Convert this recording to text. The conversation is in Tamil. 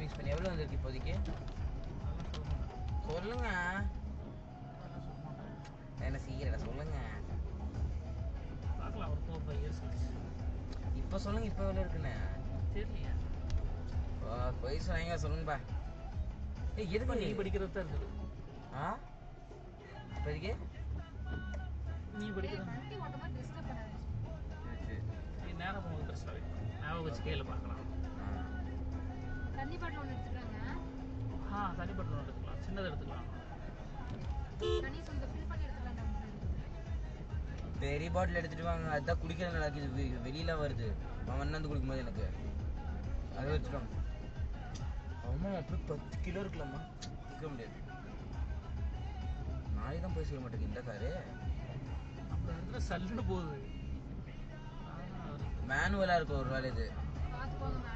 சேவிங்ஸ் பண்ணி எவ்வளோ வந்திருக்கு இப்போதைக்கு? சொல்லுங்க. என்ன சீக்கிரம் சொல்லுங்க. பார்க்கலாம், ஒரு 4-5 இயர்ஸ் இப்போ சொல்லுங்க, இப்போ எவ்வளோ இருக்குன்னு தெரியலையா? போய் சொன்னீங்க சொல்லுங்கப்பா. எதுக்கு நீ படிக்கிறது தான் இருக்குது. இப்போதைக்கு நீ படிக்கிறது நீ நேரம் போக ட்ரெஸ் ஞாபகம் வச்சு கையில் பார்க்கலாம். தண்ணி பாட்டில் ஒன்று எடுத்துக்கிறாங்க. தண்ணி பாட்டில் ஒன்று எடுத்துக்கலாம், சின்னதை எடுத்துக்கலாம். தண்ணி கொஞ்சம் ஃபில் பண்ணி எடுத்துக்கலாம். பெரிய பாட்டில் எடுத்துட்டு வாங்க, அதுதான் குடிக்கிறது நடக்குது. வெளியில வருது அவன் வந்து குடிக்கும்போது எனக்கு அதை வச்சுக்கோங்க. ஆமா அப்படி 10 கிலோ இருக்கலாமா? இருக்க முடியாது. நாளைக்கு தான் போய் செய்ய மாட்டேங்குது இந்த காரு. அந்த இடத்துல சல்லுன்னு போகுது. மேனுவலா இருக்கும் ஒரு வேலை இது. பார்த்து போங்க.